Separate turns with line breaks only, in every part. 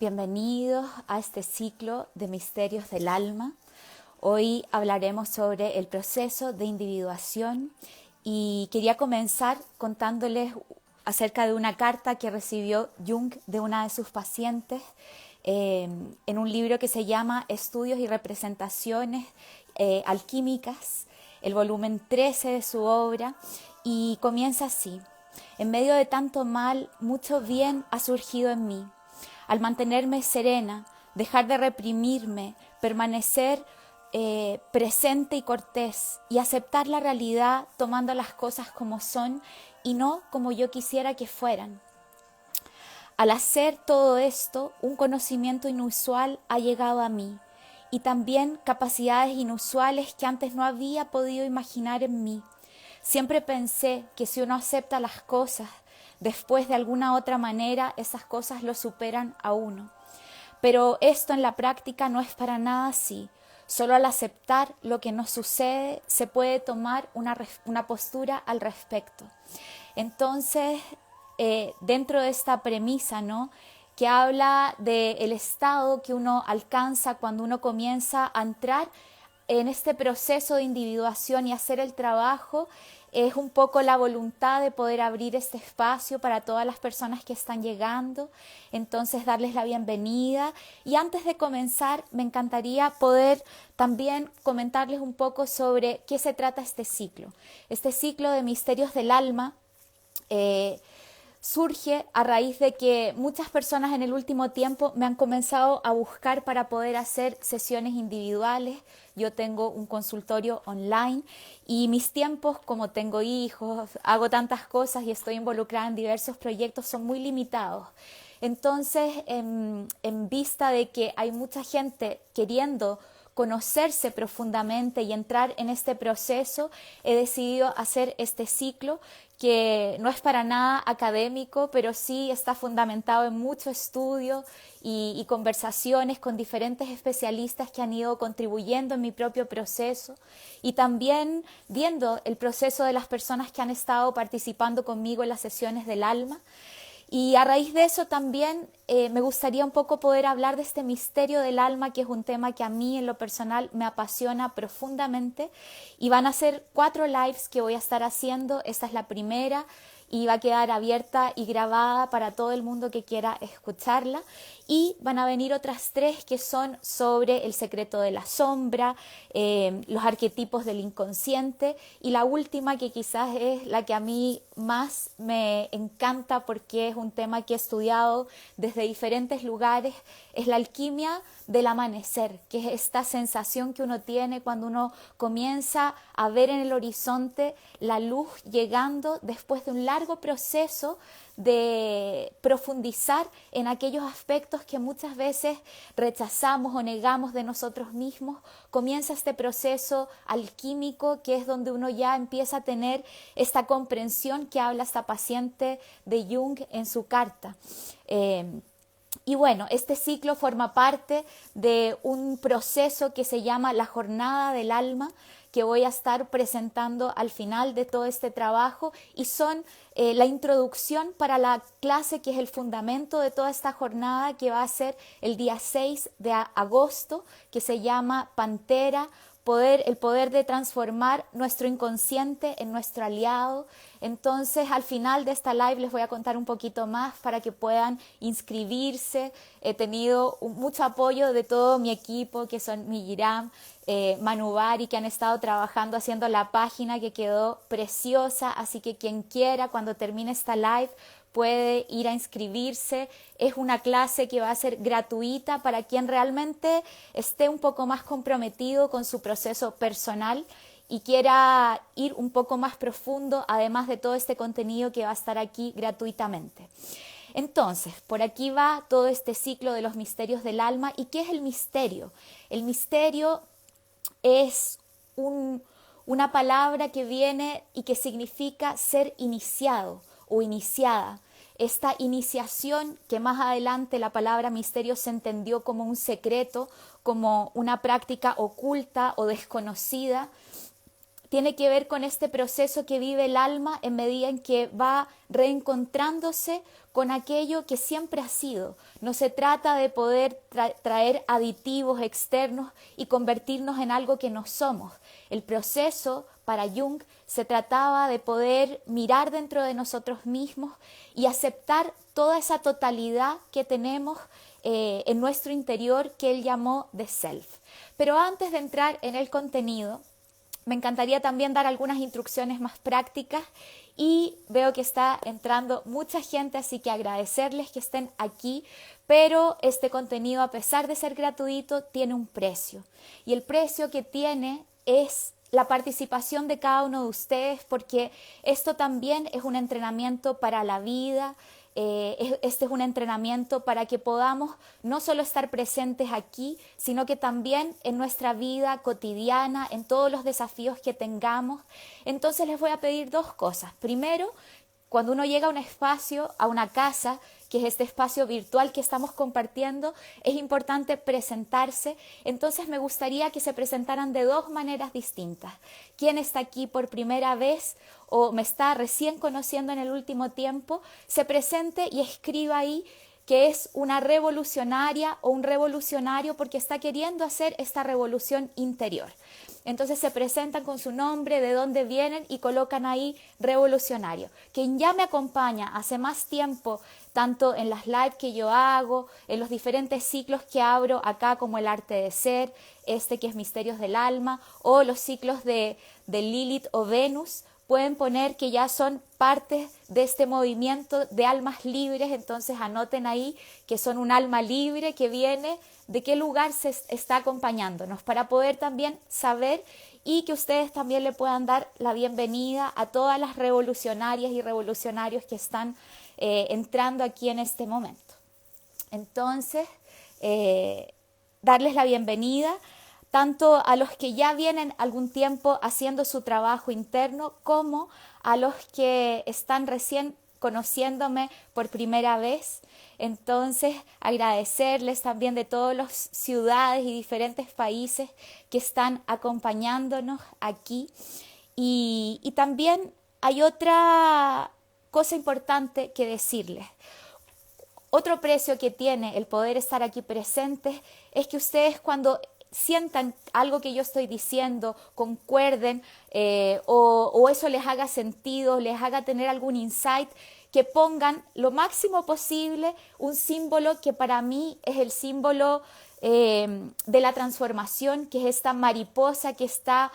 bienvenidos a este ciclo de Misterios del Alma. Hoy hablaremos sobre el proceso de individuación y quería comenzar contándoles acerca de una carta que recibió Jung de una de sus pacientes en un libro que se llama Estudios y representaciones alquímicas, el volumen 13 de su obra, y comienza así: en medio de tanto mal, mucho bien ha surgido en mí. Al mantenerme serena, dejar de reprimirme, permanecer presente y cortés y aceptar la realidad tomando las cosas como son y no como yo quisiera que fueran. Al hacer todo esto, un conocimiento inusual ha llegado a mí y también capacidades inusuales que antes no había podido imaginar en mí. Siempre pensé que si uno acepta las cosas, después de alguna otra manera esas cosas lo superan a uno. Pero esto en la práctica no es para nada así. Solo al aceptar lo que nos sucede se puede tomar una postura al respecto. Entonces, dentro de esta premisa, ¿no?, que habla del estado que uno alcanza cuando uno comienza a entrar en este proceso de individuación y hacer el trabajo, es un poco la voluntad de poder abrir este espacio para todas las personas que están llegando, entonces darles la bienvenida. Y antes de comenzar, me encantaría poder también comentarles un poco sobre qué se trata este ciclo. Este ciclo de Misterios del Alma surge a raíz de que muchas personas en el último tiempo me han comenzado a buscar para poder hacer sesiones individuales. Yo tengo un consultorio online y mis tiempos, como tengo hijos, hago tantas cosas y estoy involucrada en diversos proyectos, son muy limitados. Entonces, en vista de que hay mucha gente queriendo conocerse profundamente y entrar en este proceso, he decidido hacer este ciclo que no es para nada académico, pero sí está fundamentado en mucho estudio y conversaciones con diferentes especialistas que han ido contribuyendo en mi propio proceso y también viendo el proceso de las personas que han estado participando conmigo en las sesiones del alma. Y a raíz de eso también me gustaría un poco poder hablar de este misterio del alma, que es un tema que a mí en lo personal me apasiona profundamente. Y van a ser 4 lives que voy a estar haciendo. Esta es la primera y va a quedar abierta y grabada para todo el mundo que quiera escucharla. Y van a venir otras 3 que son sobre el secreto de la sombra, los arquetipos del inconsciente, y la última, que quizás es la que a mí más me encanta porque es un tema que he estudiado desde diferentes lugares, es la alquimia del amanecer, que es esta sensación que uno tiene cuando uno comienza a ver en el horizonte la luz llegando después de un largo proceso de profundizar en aquellos aspectos que muchas veces rechazamos o negamos de nosotros mismos. Comienza este proceso alquímico, que es donde uno ya empieza a tener esta comprensión que habla esta paciente de Jung en su carta. Y bueno, este ciclo forma parte de un proceso que se llama la Jornada del Alma, que voy a estar presentando al final de todo este trabajo, y son la introducción para la clase que es el fundamento de toda esta jornada, que va a ser el día 6 de agosto, que se llama Pantera, el poder de transformar nuestro inconsciente en nuestro aliado. Entonces, al final de esta live les voy a contar un poquito más para que puedan inscribirse. He tenido mucho apoyo de todo mi equipo, que son Migiram, Manubari, que han estado trabajando haciendo la página, que quedó preciosa. Así que quien quiera, cuando termine esta live, puede ir a inscribirse. Es una clase que va a ser gratuita para quien realmente esté un poco más comprometido con su proceso personal y quiera ir un poco más profundo, además de todo este contenido que va a estar aquí gratuitamente. Entonces, por aquí va todo este ciclo de los misterios del alma. ¿Y qué es el misterio? El misterio es una palabra que viene y que significa ser iniciado o iniciada. Esta iniciación, que más adelante la palabra misterio se entendió como un secreto, como una práctica oculta o desconocida, tiene que ver con este proceso que vive el alma en medida en que va reencontrándose con aquello que siempre ha sido. No se trata de poder traer aditivos externos y convertirnos en algo que no somos. El proceso para Jung se trataba de poder mirar dentro de nosotros mismos y aceptar toda esa totalidad que tenemos en nuestro interior, que él llamó The Self. Pero antes de entrar en el contenido, me encantaría también dar algunas instrucciones más prácticas y veo que está entrando mucha gente, así que agradecerles que estén aquí, pero este contenido, a pesar de ser gratuito, tiene un precio. Y el precio que tiene es la participación de cada uno de ustedes, porque esto también es un entrenamiento para la vida. Este es un entrenamiento para que podamos no solo estar presentes aquí, sino que también en nuestra vida cotidiana, en todos los desafíos que tengamos. Entonces les voy a pedir dos cosas. Primero, cuando uno llega a un espacio, a una casa, que es este espacio virtual que estamos compartiendo, es importante presentarse. Entonces me gustaría que se presentaran de dos maneras distintas. ¿Quién está aquí por primera vez o me está recién conociendo en el último tiempo? Se presente y escriba ahí que es una revolucionaria o un revolucionario porque está queriendo hacer esta revolución interior. Entonces se presentan con su nombre, de dónde vienen y colocan ahí revolucionario. Quien ya me acompaña hace más tiempo, tanto en las lives que yo hago, en los diferentes ciclos que abro acá como el arte de ser, este que es Misterios del Alma, o los ciclos de Lilith o Venus, pueden poner que ya son parte de este movimiento de almas libres. Entonces anoten ahí que son un alma libre que viene de qué lugar se está acompañándonos, para poder también saber y que ustedes también le puedan dar la bienvenida a todas las revolucionarias y revolucionarios que están entrando aquí en este momento. Entonces, darles la bienvenida tanto a los que ya vienen algún tiempo haciendo su trabajo interno, como a los que están recién conociéndome por primera vez. Entonces, agradecerles también de todas las ciudades y diferentes países que están acompañándonos aquí. Y también hay otra cosa importante que decirles. Otro precio que tiene el poder estar aquí presentes es que ustedes, cuando sientan algo que yo estoy diciendo, concuerden o eso les haga sentido, les haga tener algún insight, que pongan lo máximo posible un símbolo que para mí es el símbolo de la transformación, que es esta mariposa que está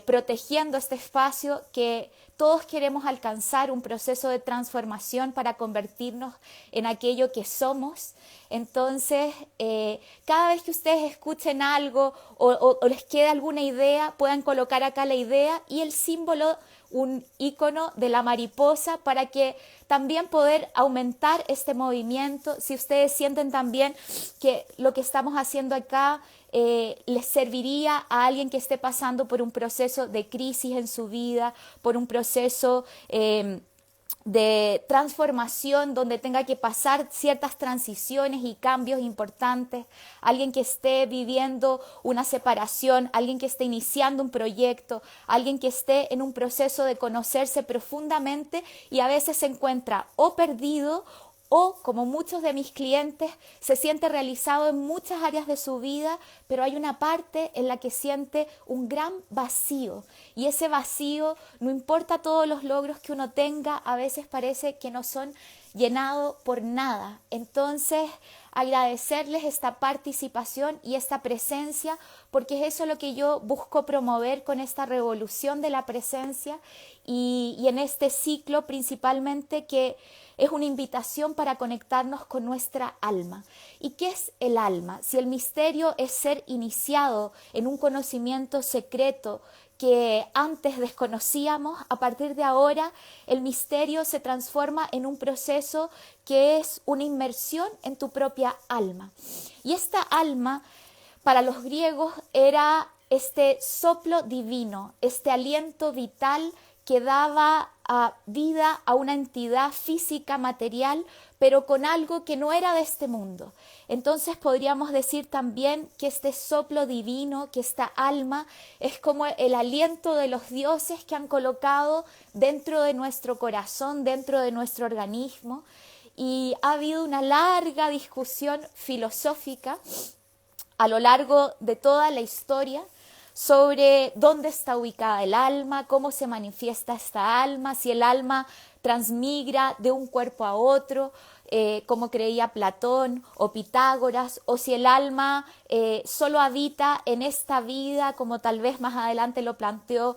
protegiendo este espacio, que todos queremos alcanzar un proceso de transformación para convertirnos en aquello que somos. Entonces, cada vez que ustedes escuchen algo o les quede alguna idea, puedan colocar acá la idea y el símbolo, un icono de la mariposa, para que también poder aumentar este movimiento. Si ustedes sienten también que lo que estamos haciendo acá les serviría a alguien que esté pasando por un proceso de crisis en su vida, por un proceso de transformación donde tenga que pasar ciertas transiciones y cambios importantes, alguien que esté viviendo una separación, alguien que esté iniciando un proyecto, alguien que esté en un proceso de conocerse profundamente y a veces se encuentra o perdido o, como muchos de mis clientes, se siente realizado en muchas áreas de su vida, pero hay una parte en la que siente un gran vacío. Y ese vacío, no importa todos los logros que uno tenga, a veces parece que no son llenados por nada. Entonces, agradecerles esta participación y esta presencia, porque es eso lo que yo busco promover con esta revolución de la presencia y en este ciclo principalmente, que es una invitación para conectarnos con nuestra alma. ¿Y qué es el alma? Si el misterio es ser iniciado en un conocimiento secreto que antes desconocíamos, a partir de ahora el misterio se transforma en un proceso que es una inmersión en tu propia alma. Y esta alma, para los griegos, era este soplo divino, este aliento vital que daba vida a una entidad física, material, pero con algo que no era de este mundo. Entonces podríamos decir también que este soplo divino, que esta alma, es como el aliento de los dioses que han colocado dentro de nuestro corazón, dentro de nuestro organismo. Y ha habido una larga discusión filosófica a lo largo de toda la historia sobre dónde está ubicada el alma, cómo se manifiesta esta alma, si el alma transmigra de un cuerpo a otro, como creía Platón o Pitágoras, o si el alma solo habita en esta vida, como tal vez más adelante lo planteó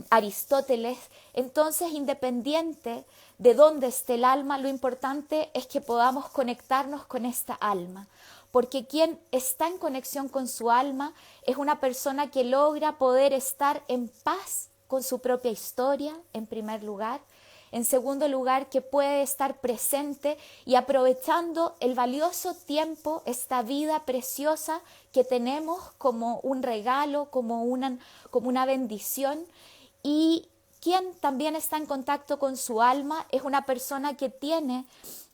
Aristóteles. Entonces, independiente de dónde esté el alma, lo importante es que podamos conectarnos con esta alma. Porque quien está en conexión con su alma es una persona que logra poder estar en paz con su propia historia, en primer lugar. En segundo lugar, que puede estar presente y aprovechando el valioso tiempo, esta vida preciosa que tenemos como un regalo, como una bendición. Y quien también está en contacto con su alma es una persona que tiene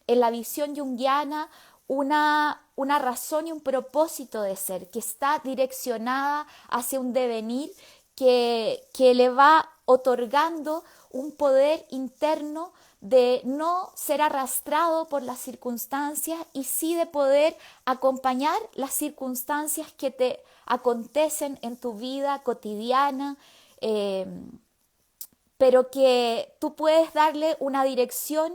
en la visión junguiana una razón y un propósito de ser, que está direccionada hacia un devenir que le va otorgando un poder interno de no ser arrastrado por las circunstancias y sí de poder acompañar las circunstancias que te acontecen en tu vida cotidiana, pero que tú puedes darle una dirección,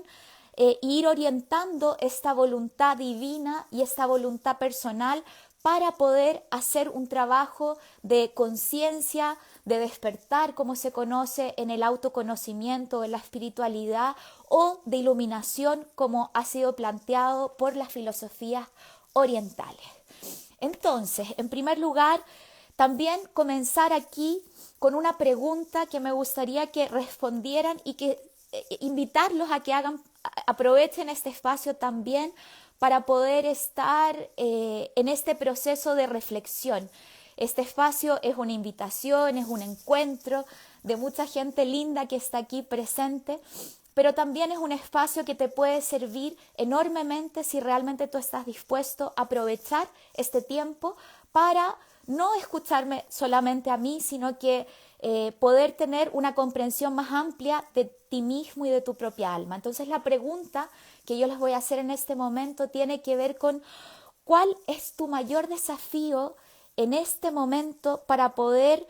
ir orientando esta voluntad divina y esta voluntad personal para poder hacer un trabajo de conciencia, de despertar, como se conoce en el autoconocimiento, en la espiritualidad, o de iluminación, como ha sido planteado por las filosofías orientales. Entonces, en primer lugar, también comenzar aquí con una pregunta que me gustaría que respondieran y que invitarlos a que aprovechen este espacio también para poder estar en este proceso de reflexión. Este espacio es una invitación, es un encuentro de mucha gente linda que está aquí presente, pero también es un espacio que te puede servir enormemente si realmente tú estás dispuesto a aprovechar este tiempo para no escucharme solamente a mí, sino que poder tener una comprensión más amplia de ti mismo y de tu propia alma. Entonces la pregunta que yo les voy a hacer en este momento tiene que ver con ¿cuál es tu mayor desafío en este momento para poder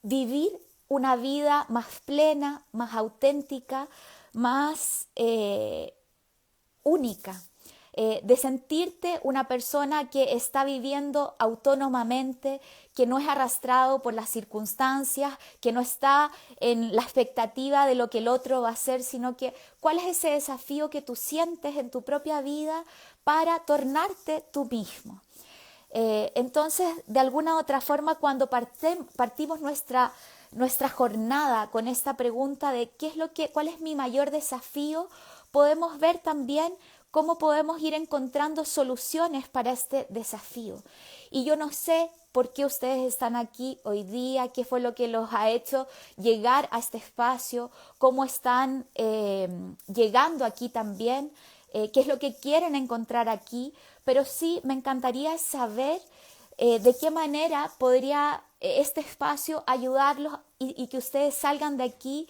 vivir una vida más plena, más auténtica, más única? De sentirte una persona que está viviendo autónomamente, que no es arrastrado por las circunstancias, que no está en la expectativa de lo que el otro va a hacer, sino que cuál es ese desafío que tú sientes en tu propia vida para tornarte tú mismo. Entonces, de alguna u otra forma, cuando partimos nuestra jornada con esta pregunta de cuál es mi mayor desafío, podemos ver también cómo podemos ir encontrando soluciones para este desafío. Y yo no sé por qué ustedes están aquí hoy día, qué fue lo que los ha hecho llegar a este espacio, cómo están llegando aquí también, qué es lo que quieren encontrar aquí, pero sí me encantaría saber de qué manera podría este espacio ayudarlos y que ustedes salgan de aquí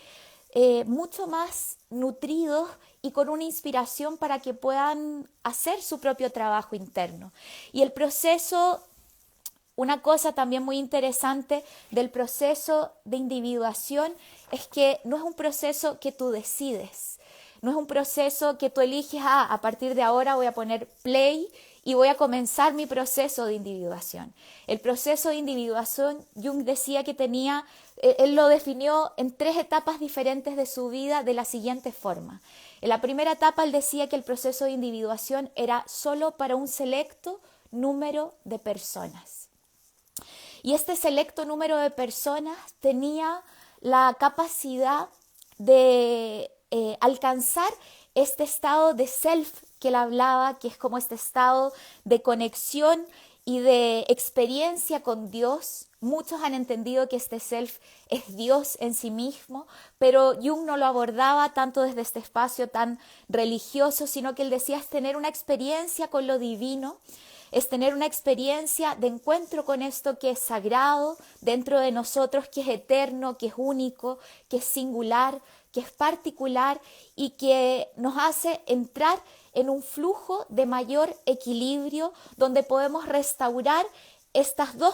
mucho más nutridos y con una inspiración para que puedan hacer su propio trabajo interno. Y el proceso, una cosa también muy interesante del proceso de individuación es que no es un proceso que tú decides, no es un proceso que tú eliges, a partir de ahora voy a poner play y voy a comenzar mi proceso de individuación. El proceso de individuación, Jung decía que él lo definió en 3 etapas diferentes de su vida de la siguiente forma. En la primera etapa él decía que el proceso de individuación era solo para un selecto número de personas. Y este selecto número de personas tenía la capacidad de alcanzar este estado de self que él hablaba, que es como este estado de conexión y de experiencia con Dios. Muchos han entendido que este self es Dios en sí mismo, pero Jung no lo abordaba tanto desde este espacio tan religioso, sino que él decía es tener una experiencia con lo divino, es tener una experiencia de encuentro con esto que es sagrado dentro de nosotros, que es eterno, que es único, que es singular, que es particular y que nos hace entrar en un flujo de mayor equilibrio donde podemos restaurar estas dos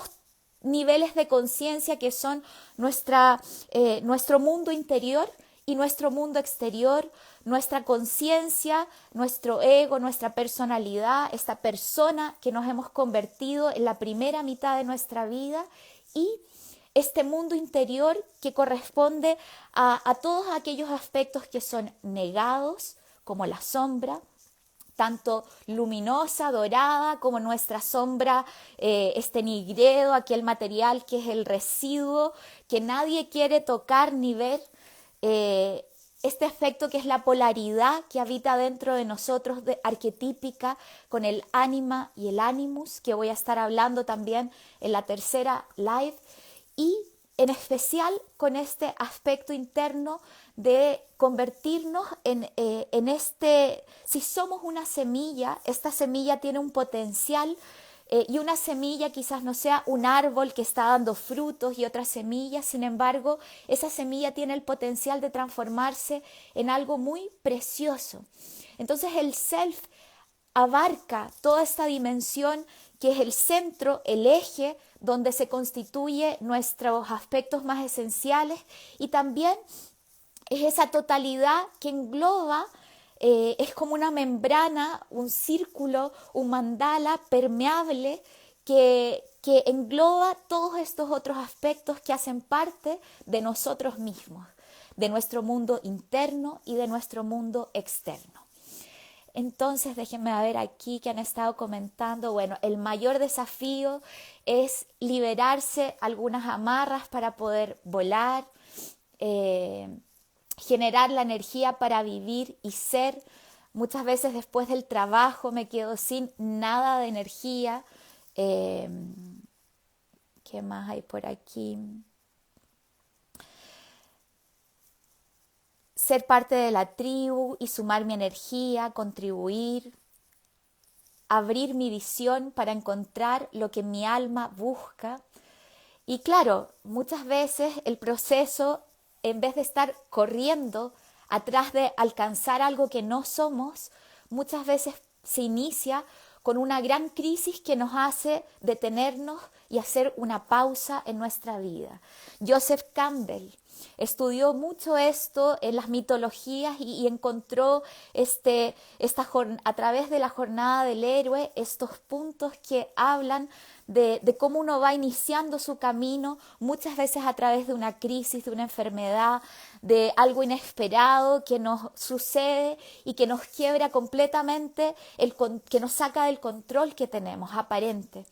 niveles de conciencia que son nuestro mundo interior y nuestro mundo exterior, nuestra conciencia, nuestro ego, nuestra personalidad, esta persona que nos hemos convertido en la primera mitad de nuestra vida y este mundo interior que corresponde a todos aquellos aspectos que son negados, como la sombra, tanto luminosa, dorada, como nuestra sombra, este nigredo, aquel material que es el residuo, que nadie quiere tocar ni ver, este aspecto que es la polaridad que habita dentro de nosotros, arquetípica, con el ánima y el animus, que voy a estar hablando también en la tercera live, y en especial con este aspecto interno de convertirnos en si somos una semilla, esta semilla tiene un potencial y una semilla quizás no sea un árbol que está dando frutos y otra semilla, sin embargo, esa semilla tiene el potencial de transformarse en algo muy precioso. Entonces el self abarca toda esta dimensión que es el centro, el eje donde se constituye nuestros aspectos más esenciales y también es esa totalidad que engloba, es como una membrana, un círculo, un mandala permeable que engloba todos estos otros aspectos que hacen parte de nosotros mismos, de nuestro mundo interno y de nuestro mundo externo. Entonces, déjenme ver aquí que han estado comentando. Bueno, el mayor desafío es liberarse algunas amarras para poder volar, generar la energía para vivir y ser. Muchas veces después del trabajo me quedo sin nada de energía. ¿Qué más hay por aquí? Ser parte de la tribu y sumar mi energía, contribuir, abrir mi visión para encontrar lo que mi alma busca. Y claro, muchas veces el proceso, en vez de estar corriendo atrás de alcanzar algo que no somos, muchas veces se inicia con una gran crisis que nos hace detenernos y hacer una pausa en nuestra vida. Joseph Campbell estudió mucho esto en las mitologías y encontró a través de la jornada del héroe estos puntos que hablan de cómo uno va iniciando su camino, muchas veces a través de una crisis, de una enfermedad, de algo inesperado que nos sucede y que nos quiebra completamente, que nos saca del control que tenemos aparente.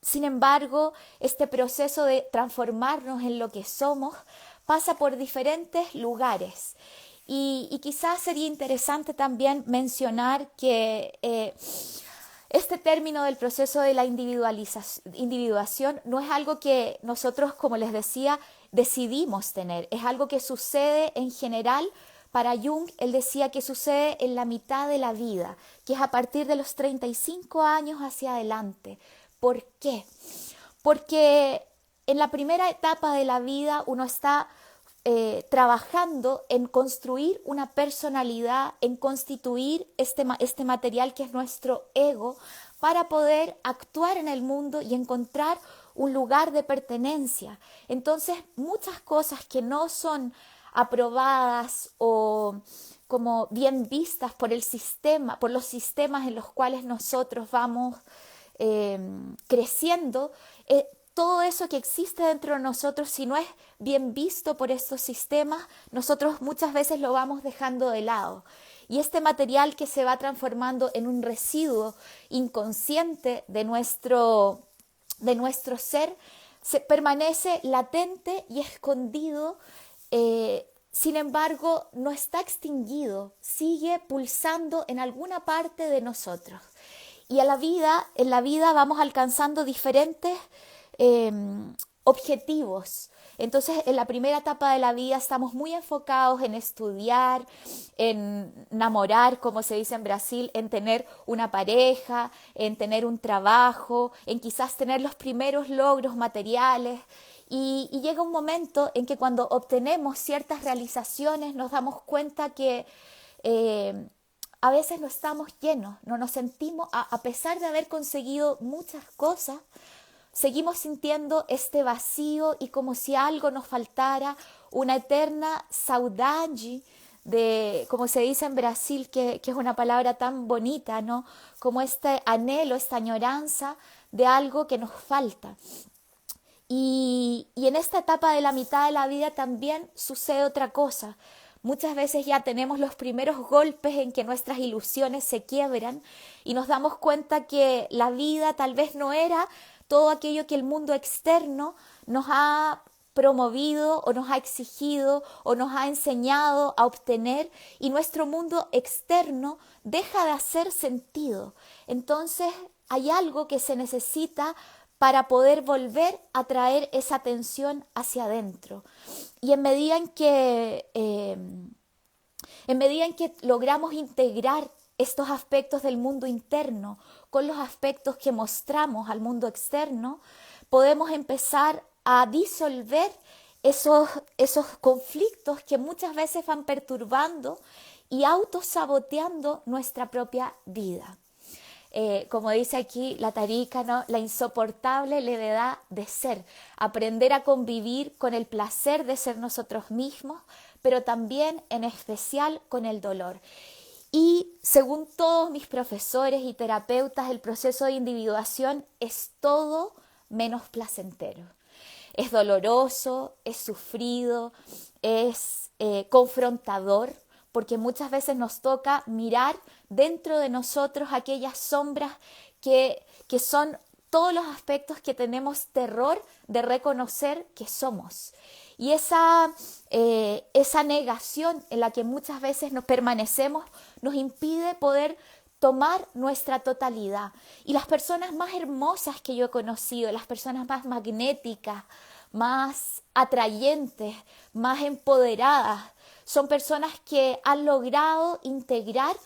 Sin embargo, este proceso de transformarnos en lo que somos pasa por diferentes lugares. Y quizás sería interesante también mencionar que este término del proceso de la individuación no es algo que nosotros, como les decía, decidimos tener. Es algo que sucede en general. Para Jung, él decía que sucede en la mitad de la vida, que es a partir de los 35 años hacia adelante. ¿Por qué? Porque en la primera etapa de la vida uno está trabajando en construir una personalidad, en constituir este material que es nuestro ego para poder actuar en el mundo y encontrar un lugar de pertenencia. Entonces, muchas cosas que no son aprobadas o como bien vistas por el sistema, por los sistemas en los cuales nosotros vamos creciendo, todo eso que existe dentro de nosotros, si no es bien visto por estos sistemas, nosotros muchas veces lo vamos dejando de lado. Y este material que se va transformando en un residuo inconsciente de nuestro ser, permanece latente y escondido, sin embargo, no está extinguido, sigue pulsando en alguna parte de nosotros. Y en la vida vamos alcanzando diferentes eh, objetivos. Entonces, en la primera etapa de la vida estamos muy enfocados en estudiar, en enamorar, como se dice en Brasil, en tener una pareja, en tener un trabajo, en quizás tener los primeros logros materiales. Y llega un momento en que cuando obtenemos ciertas realizaciones nos damos cuenta que a veces no estamos llenos, no nos sentimos, a pesar de haber conseguido muchas cosas, seguimos sintiendo este vacío y como si algo nos faltara, una eterna saudade de, como se dice en Brasil, que es una palabra tan bonita, ¿no? Como este anhelo, esta añoranza de algo que nos falta. Y en esta etapa de la mitad de la vida también sucede otra cosa. Muchas veces ya tenemos los primeros golpes en que nuestras ilusiones se quiebran y nos damos cuenta que la vida tal vez no era todo aquello que el mundo externo nos ha promovido o nos ha exigido o nos ha enseñado a obtener, y nuestro mundo externo deja de hacer sentido. Entonces hay algo que se necesita para poder volver a traer esa atención hacia adentro. Y en medida en que logramos integrar estos aspectos del mundo interno con los aspectos que mostramos al mundo externo, podemos empezar a disolver esos conflictos que muchas veces van perturbando y autosaboteando nuestra propia vida. Como dice aquí la Tarika, ¿no? La insoportable levedad de ser, aprender a convivir con el placer de ser nosotros mismos, pero también en especial con el dolor. Y según todos mis profesores y terapeutas, el proceso de individuación es todo menos placentero. Es doloroso, es sufrido, es confrontador, porque muchas veces nos toca mirar dentro de nosotros aquellas sombras que son todos los aspectos que tenemos terror de reconocer que somos. Y esa negación en la que muchas veces nos permanecemos nos impide poder tomar nuestra totalidad. Y las personas más hermosas que yo he conocido, las personas más magnéticas, más atrayentes, más empoderadas, son personas que han logrado integrar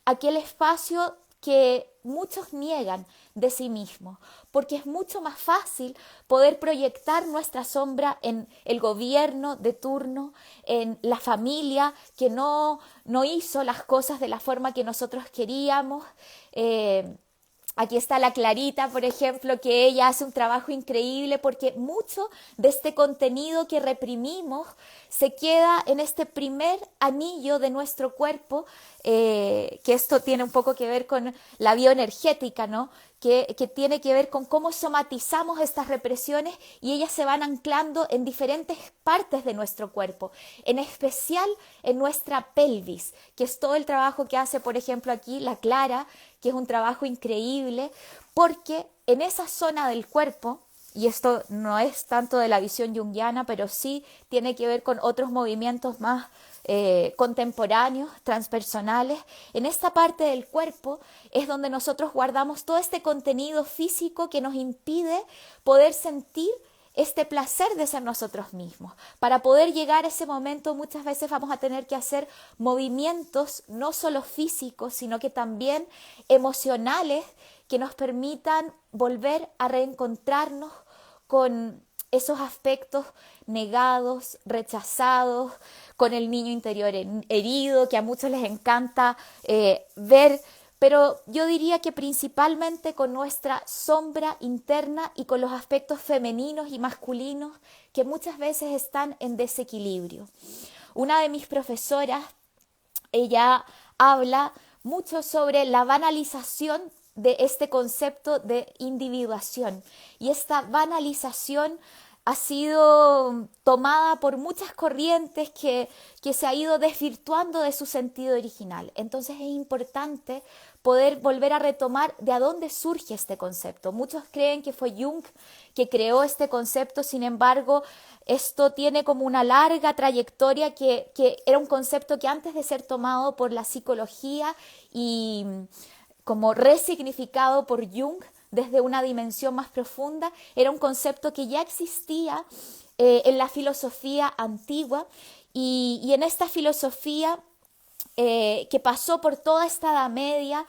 aquel espacio que muchos niegan de sí mismos, porque es mucho más fácil poder proyectar nuestra sombra en el gobierno de turno, en la familia que no hizo las cosas de la forma que nosotros queríamos. Aquí está la Clarita, por ejemplo, que ella hace un trabajo increíble porque mucho de este contenido que reprimimos se queda en este primer anillo de nuestro cuerpo, que esto tiene un poco que ver con la bioenergética, ¿no? Que tiene que ver con cómo somatizamos estas represiones y ellas se van anclando en diferentes partes de nuestro cuerpo, en especial en nuestra pelvis, que es todo el trabajo que hace, por ejemplo, aquí la Clara, que es un trabajo increíble, porque en esa zona del cuerpo, y esto no es tanto de la visión junguiana, pero sí tiene que ver con otros movimientos más contemporáneos, transpersonales, en esta parte del cuerpo es donde nosotros guardamos todo este contenido físico que nos impide poder sentir este placer de ser nosotros mismos. Para poder llegar a ese momento muchas veces vamos a tener que hacer movimientos no solo físicos, sino que también emocionales que nos permitan volver a reencontrarnos con esos aspectos negados, rechazados, con el niño interior herido, que a muchos les encanta ver, pero yo diría que principalmente con nuestra sombra interna y con los aspectos femeninos y masculinos que muchas veces están en desequilibrio. Una de mis profesoras, ella habla mucho sobre la banalización de este concepto de individuación, y esta banalización ha sido tomada por muchas corrientes que se ha ido desvirtuando de su sentido original. Entonces es importante poder volver a retomar de a dónde surge este concepto. Muchos creen que fue Jung que creó este concepto, sin embargo, esto tiene como una larga trayectoria que era un concepto que antes de ser tomado por la psicología y como resignificado por Jung desde una dimensión más profunda. Era un concepto que ya existía en la filosofía antigua y en esta filosofía que pasó por toda esta Edad Media,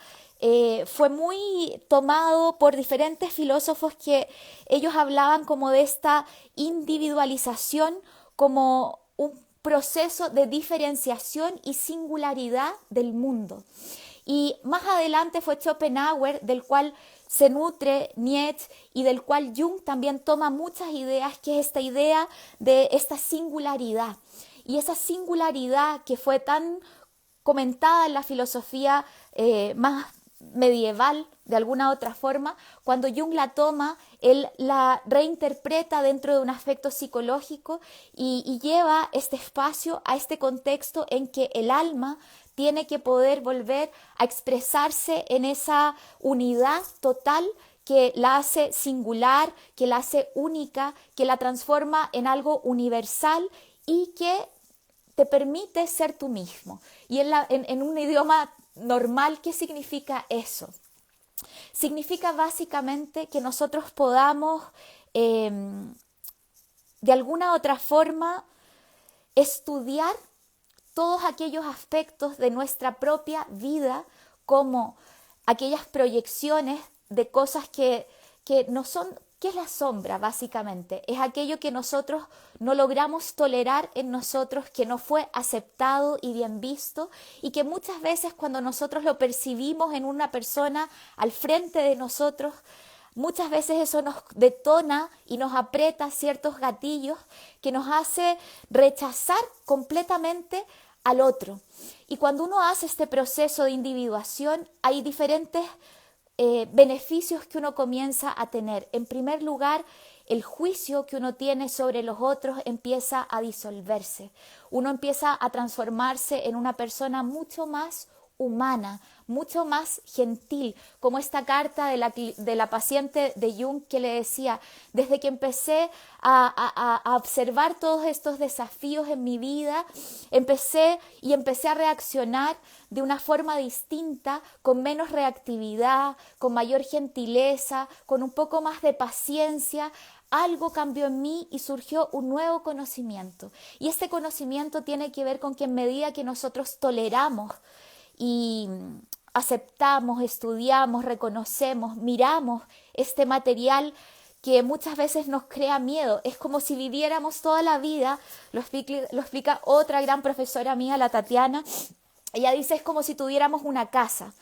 fue muy tomado por diferentes filósofos que ellos hablaban como de esta individualización, como un proceso de diferenciación y singularidad del mundo. Y más adelante fue Schopenhauer, del cual se nutre Nietzsche y del cual Jung también toma muchas ideas, que es esta idea de esta singularidad. Y esa singularidad que fue tan comentada en la filosofía más medieval, de alguna otra forma, cuando Jung la toma, él la reinterpreta dentro de un aspecto psicológico y lleva este espacio a este contexto en que el alma tiene que poder volver a expresarse en esa unidad total que la hace singular, que la hace única, que la transforma en algo universal y que te permite ser tú mismo. Y en un idioma normal, ¿qué significa eso? Significa básicamente que nosotros podamos de alguna otra forma estudiar todos aquellos aspectos de nuestra propia vida, como aquellas proyecciones de cosas que no son. ¿Qué es la sombra, básicamente? Es aquello que nosotros no logramos tolerar en nosotros, que no fue aceptado y bien visto, y que muchas veces cuando nosotros lo percibimos en una persona al frente de nosotros, muchas veces eso nos detona y nos aprieta ciertos gatillos que nos hace rechazar completamente al otro. Y cuando uno hace este proceso de individuación, hay diferentes beneficios que uno comienza a tener. En primer lugar, el juicio que uno tiene sobre los otros empieza a disolverse. Uno empieza a transformarse en una persona mucho más humana, mucho más gentil, como esta carta de la paciente de Jung que le decía: desde que empecé a observar todos estos desafíos en mi vida, empecé a reaccionar de una forma distinta, con menos reactividad, con mayor gentileza, con un poco más de paciencia. Algo cambió en mí y surgió un nuevo conocimiento. Y este conocimiento tiene que ver con que en medida que nosotros toleramos y aceptamos, estudiamos, reconocemos, miramos este material que muchas veces nos crea miedo, es como si viviéramos toda la vida, lo explica otra gran profesora mía, la Tatiana. Ella dice, es como si tuviéramos una casa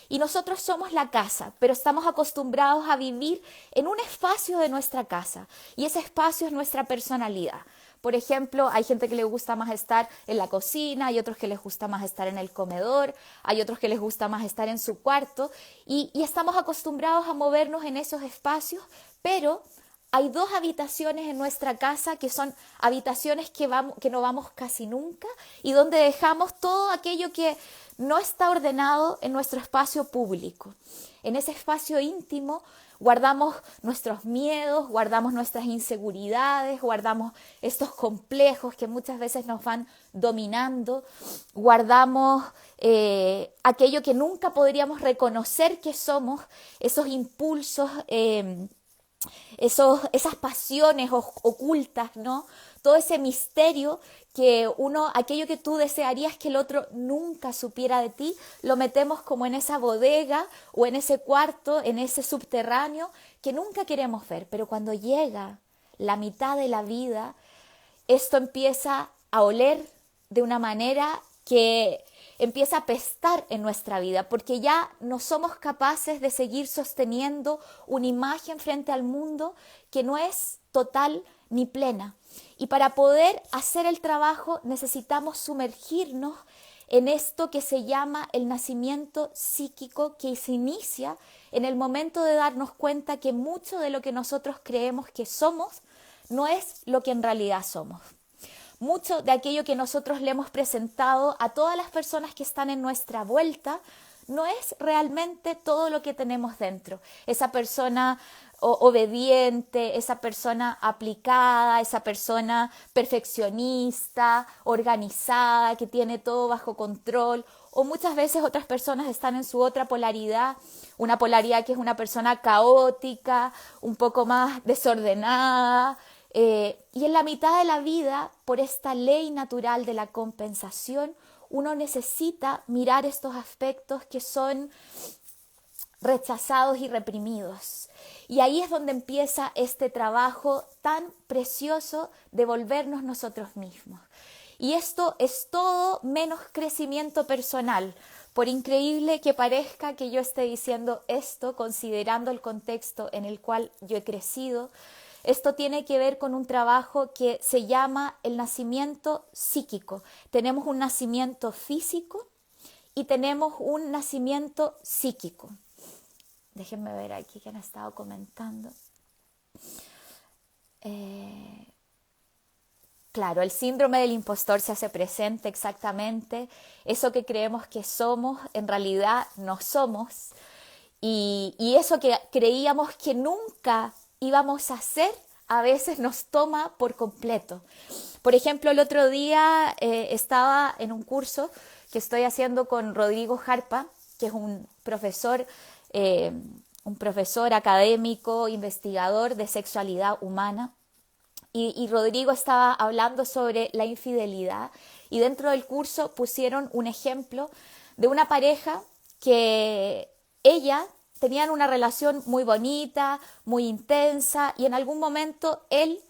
y nosotros somos la casa, pero estamos acostumbrados a vivir en un espacio de nuestra casa y ese espacio es nuestra personalidad. Por ejemplo, hay gente que le gusta más estar en la cocina, hay otros que les gusta más estar en el comedor, hay otros que les gusta más estar en su cuarto y estamos acostumbrados a movernos en esos espacios, pero hay dos habitaciones en nuestra casa que son habitaciones que no vamos casi nunca y donde dejamos todo aquello que no está ordenado en nuestro espacio público. En ese espacio íntimo guardamos nuestros miedos, guardamos nuestras inseguridades, guardamos estos complejos que muchas veces nos van dominando, guardamos aquello que nunca podríamos reconocer que somos, esos impulsos, esas pasiones ocultas, ¿no? Todo ese misterio que aquello que tú desearías que el otro nunca supiera de ti, lo metemos como en esa bodega o en ese cuarto, en ese subterráneo que nunca queremos ver. Pero cuando llega la mitad de la vida, esto empieza a oler de una manera que empieza a apestar en nuestra vida, porque ya no somos capaces de seguir sosteniendo una imagen frente al mundo que no es total ni plena. Y para poder hacer el trabajo necesitamos sumergirnos en esto que se llama el nacimiento psíquico, que se inicia en el momento de darnos cuenta que mucho de lo que nosotros creemos que somos no es lo que en realidad somos. Mucho de aquello que nosotros le hemos presentado a todas las personas que están en nuestra vuelta no es realmente todo lo que tenemos dentro. Esa persona obediente, esa persona aplicada, esa persona perfeccionista, organizada, que tiene todo bajo control, o muchas veces otras personas están en su otra polaridad, una polaridad que es una persona caótica, un poco más desordenada, y en la mitad de la vida, por esta ley natural de la compensación, uno necesita mirar estos aspectos que son rechazados y reprimidos. Y ahí es donde empieza este trabajo tan precioso de volvernos nosotros mismos. Y esto es todo menos crecimiento personal. Por increíble que parezca que yo esté diciendo esto, considerando el contexto en el cual yo he crecido, esto tiene que ver con un trabajo que se llama el nacimiento psíquico. Tenemos un nacimiento físico y tenemos un nacimiento psíquico. Déjenme ver aquí que han estado comentando. Claro, el síndrome del impostor se hace presente exactamente. Eso que creemos que somos, en realidad no somos. Y eso que creíamos que nunca íbamos a hacer, a veces nos toma por completo. Por ejemplo, el otro día estaba en un curso que estoy haciendo con Rodrigo Jarpa, que es un profesor académico, investigador de sexualidad humana. Y Rodrigo estaba hablando sobre la infidelidad y dentro del curso pusieron un ejemplo de una pareja que ella tenían una relación muy bonita, muy intensa y en algún momento él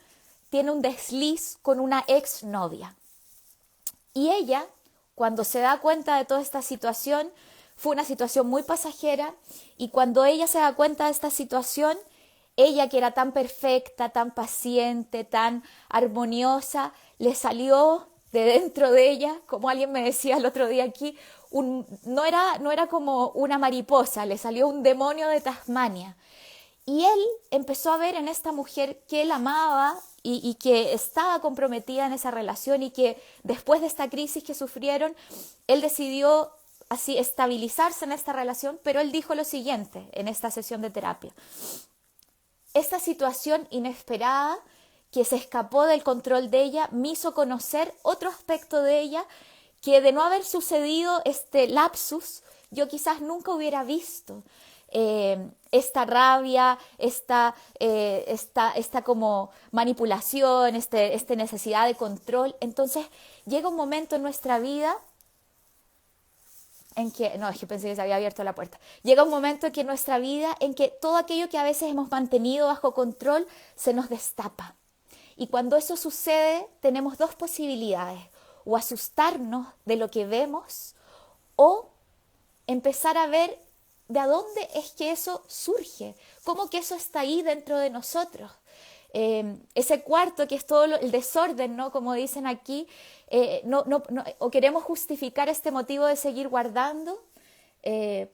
tiene un desliz con una exnovia. Y ella, cuando se da cuenta de toda esta situación, fue una situación muy pasajera y cuando ella se da cuenta de esta situación, ella que era tan perfecta, tan paciente, tan armoniosa, le salió de dentro de ella, como alguien me decía el otro día aquí, no era como una mariposa, le salió un demonio de Tasmania. Y él empezó a ver en esta mujer que él amaba y que estaba comprometida en esa relación y que después de esta crisis que sufrieron, él decidió así estabilizarse en esta relación, pero él dijo lo siguiente en esta sesión de terapia. Esta situación inesperada que se escapó del control de ella me hizo conocer otro aspecto de ella que de no haber sucedido este lapsus, yo quizás nunca hubiera visto. Esta rabia, esta como manipulación, esta necesidad de control. Entonces llega un momento en nuestra vida en que, no, es que pensé que se había abierto la puerta. Llega un momento en que en nuestra vida en que todo aquello que a veces hemos mantenido bajo control se nos destapa. Y cuando eso sucede, tenemos dos posibilidades: o asustarnos de lo que vemos o empezar a ver de a dónde es que eso surge, cómo que eso está ahí dentro de nosotros. Ese cuarto que es todo el desorden, ¿no? Como dicen aquí, o queremos justificar este motivo de seguir guardando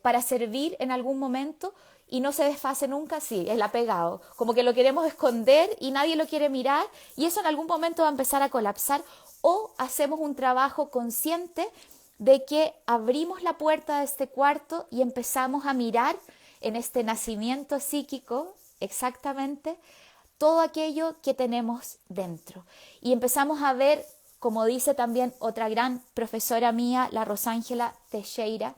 para servir en algún momento y no se desfase nunca, sí, el apegado, como que lo queremos esconder y nadie lo quiere mirar y eso en algún momento va a empezar a colapsar, o hacemos un trabajo consciente de que abrimos la puerta de este cuarto y empezamos a mirar en este nacimiento psíquico exactamente todo aquello que tenemos dentro. Y empezamos a ver, como dice también otra gran profesora mía, la Rosángela Teixeira,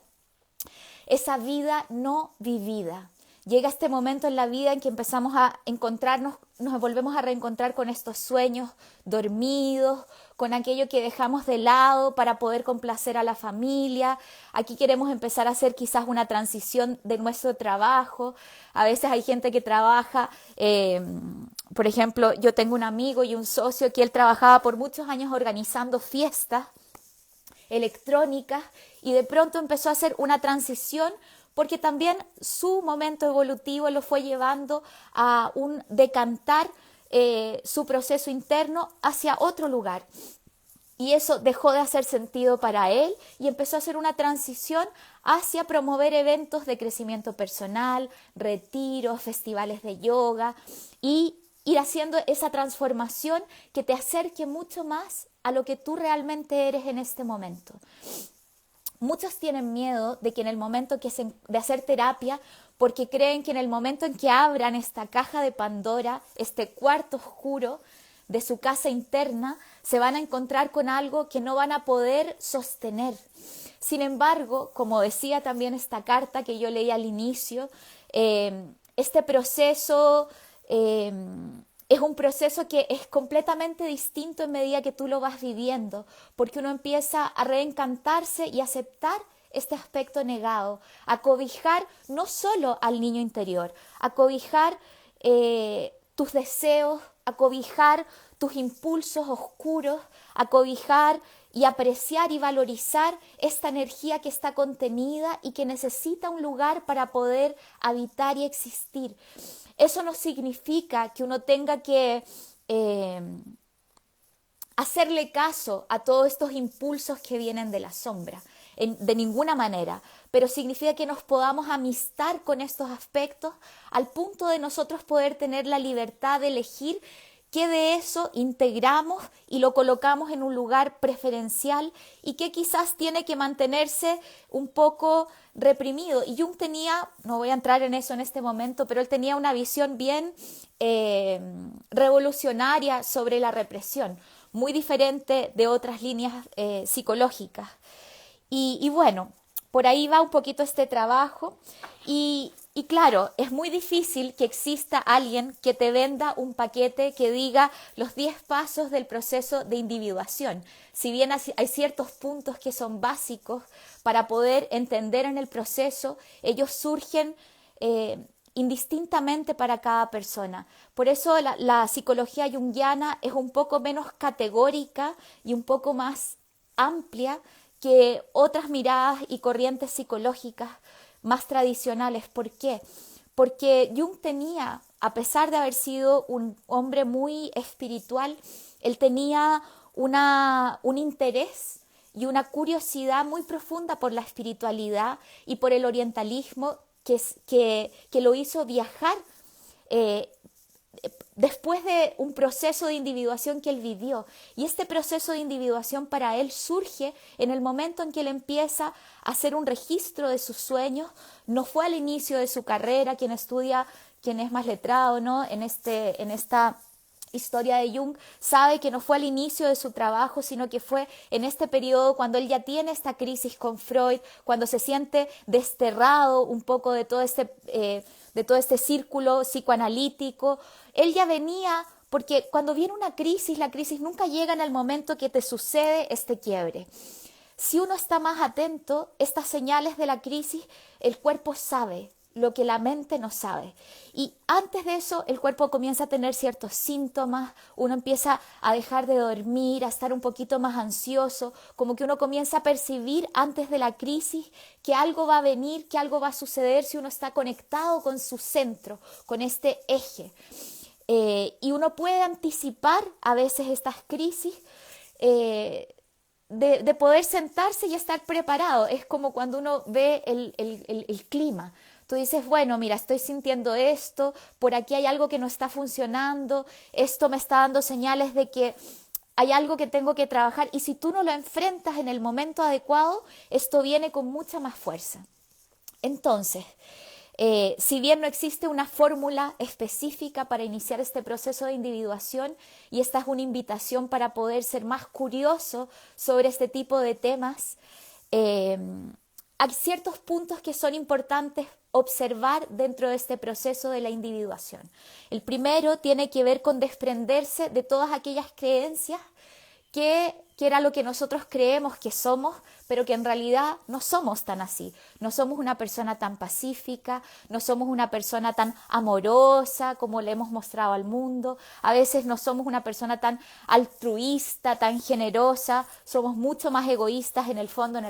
esa vida no vivida. Llega este momento en la vida en que empezamos a encontrarnos, nos volvemos a reencontrar con estos sueños dormidos, con aquello que dejamos de lado para poder complacer a la familia. Aquí queremos empezar a hacer quizás una transición de nuestro trabajo. A veces hay gente que trabaja, por ejemplo, yo tengo un amigo y un socio que él trabajaba por muchos años organizando fiestas electrónicas y de pronto empezó a hacer una transición porque también su momento evolutivo lo fue llevando a un decantar su proceso interno hacia otro lugar. Y eso dejó de hacer sentido para él y empezó a hacer una transición hacia promover eventos de crecimiento personal, retiros, festivales de yoga y ir haciendo esa transformación que te acerque mucho más a lo que tú realmente eres en este momento. Muchos tienen miedo de que en el momento de hacer terapia, porque creen que en el momento en que abran esta caja de Pandora, este cuarto oscuro de su casa interna, se van a encontrar con algo que no van a poder sostener. Sin embargo, como decía también esta carta que yo leí al inicio, este proceso es un proceso que es completamente distinto en medida que tú lo vas viviendo, porque uno empieza a reencantarse y aceptar este aspecto negado, a cobijar no solo al niño interior, a cobijar tus deseos, a cobijar tus impulsos oscuros, a cobijar y apreciar y valorizar esta energía que está contenida y que necesita un lugar para poder habitar y existir. Eso no significa que uno tenga que hacerle caso a todos estos impulsos que vienen de la sombra, de ninguna manera, pero significa que nos podamos amistar con estos aspectos al punto de nosotros poder tener la libertad de elegir qué de eso integramos y lo colocamos en un lugar preferencial y que quizás tiene que mantenerse un poco reprimido. Y Jung tenía, no voy a entrar en eso en este momento, pero él tenía una visión bien revolucionaria sobre la represión, muy diferente de otras líneas psicológicas. Y bueno, por ahí va un poquito este trabajo y claro, es muy difícil que exista alguien que te venda un paquete que diga los 10 pasos del proceso de individuación. Si bien hay ciertos puntos que son básicos para poder entender en el proceso, ellos surgen indistintamente para cada persona. Por eso la psicología junguiana es un poco menos categórica y un poco más amplia que otras miradas y corrientes psicológicas más tradicionales. ¿Por qué? Porque Jung tenía, a pesar de haber sido un hombre muy espiritual, él tenía un interés y una curiosidad muy profunda por la espiritualidad y por el orientalismo que lo hizo viajar después de un proceso de individuación que él vivió. Y este proceso de individuación para él surge en el momento en que él empieza a hacer un registro de sus sueños. No fue al inicio de su carrera. Quien estudia, quien es más letrado, ¿no?, en esta historia de Jung, sabe que no fue al inicio de su trabajo, sino que fue en este periodo cuando él ya tiene esta crisis con Freud, cuando se siente desterrado un poco de todo este círculo psicoanalítico. Él ya venía, porque cuando viene una crisis, la crisis nunca llega en el momento que te sucede este quiebre. Si uno está más atento, estas señales de la crisis, el cuerpo sabe lo que la mente no sabe. Y antes de eso, el cuerpo comienza a tener ciertos síntomas, uno empieza a dejar de dormir, a estar un poquito más ansioso, como que uno comienza a percibir antes de la crisis que algo va a venir, que algo va a suceder si uno está conectado con su centro, con este eje. Y uno puede anticipar a veces estas crisis de poder sentarse y estar preparado. Es como cuando uno ve el clima. Tú dices, bueno, mira, estoy sintiendo esto, por aquí hay algo que no está funcionando, esto me está dando señales de que hay algo que tengo que trabajar, y si tú no lo enfrentas en el momento adecuado, esto viene con mucha más fuerza. Entonces, si bien no existe una fórmula específica para iniciar este proceso de individuación, y esta es una invitación para poder ser más curioso sobre este tipo de temas, hay ciertos puntos que son importantes observar dentro de este proceso de la individuación. El primero tiene que ver con desprenderse de todas aquellas creencias que era lo que nosotros creemos que somos, pero que en realidad no somos tan así. No somos una persona tan pacífica, no somos una persona tan amorosa como le hemos mostrado al mundo. A veces no somos una persona tan altruista, tan generosa. Somos mucho más egoístas en el fondo.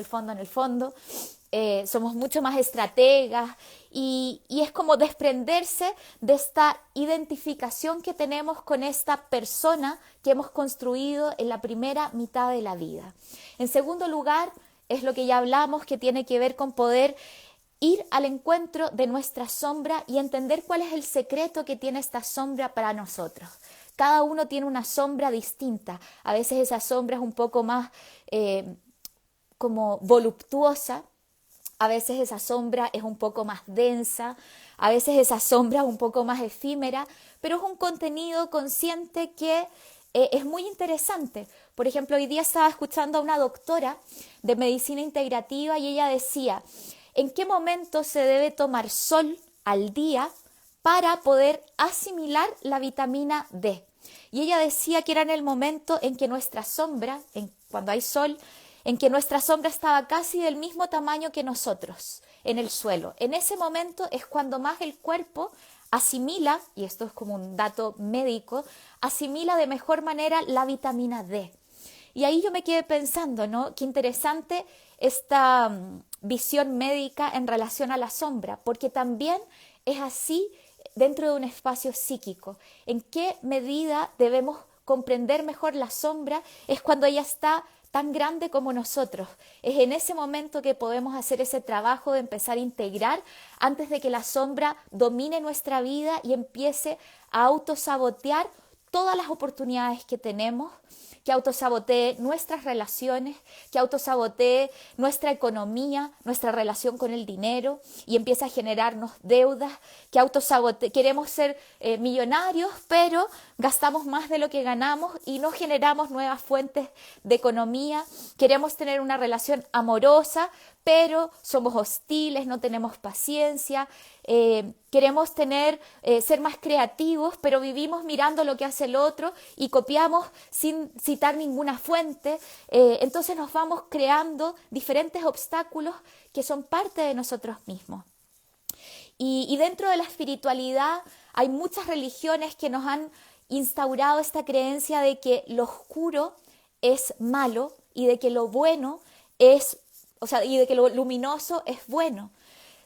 Somos mucho más estrategas y es como desprenderse de esta identificación que tenemos con esta persona que hemos construido en la primera mitad de la vida. En segundo lugar, es lo que ya hablamos, que tiene que ver con poder ir al encuentro de nuestra sombra y entender cuál es el secreto que tiene esta sombra para nosotros. Cada uno tiene una sombra distinta. A veces esa sombra es un poco más como voluptuosa. A veces esa sombra es un poco más densa, a veces esa sombra es un poco más efímera, pero es un contenido consciente que es muy interesante, Por ejemplo, hoy día estaba escuchando a una doctora de medicina integrativa y ella decía, ¿en qué momento se debe tomar sol al día para poder asimilar la vitamina D? Y ella decía que era en el momento en que nuestra sombra, cuando hay sol, en que nuestra sombra estaba casi del mismo tamaño que nosotros en el suelo. En ese momento es cuando más el cuerpo asimila, y esto es como un dato médico, asimila de mejor manera la vitamina D. Y ahí yo me quedé pensando, ¿no? Qué interesante esta visión médica en relación a la sombra, porque también es así dentro de un espacio psíquico. ¿En qué medida debemos comprender mejor la sombra? Es cuando ella está tan grande como nosotros. Es en ese momento que podemos hacer ese trabajo de empezar a integrar antes de que la sombra domine nuestra vida y empiece a autosabotear todas las oportunidades que tenemos, que autosabotee nuestras relaciones, que autosabotee nuestra economía, nuestra relación con el dinero y empieza a generarnos deudas, que autosabotee, queremos ser millonarios, pero gastamos más de lo que ganamos y no generamos nuevas fuentes de economía, queremos tener una relación amorosa, pero somos hostiles, no tenemos paciencia, queremos ser más creativos, pero vivimos mirando lo que hace el otro y copiamos sin citar ninguna fuente. Entonces nos vamos creando diferentes obstáculos que son parte de nosotros mismos. Y dentro de la espiritualidad hay muchas religiones que nos han instaurado esta creencia de que lo oscuro es malo y de que lo bueno y de que lo luminoso es bueno.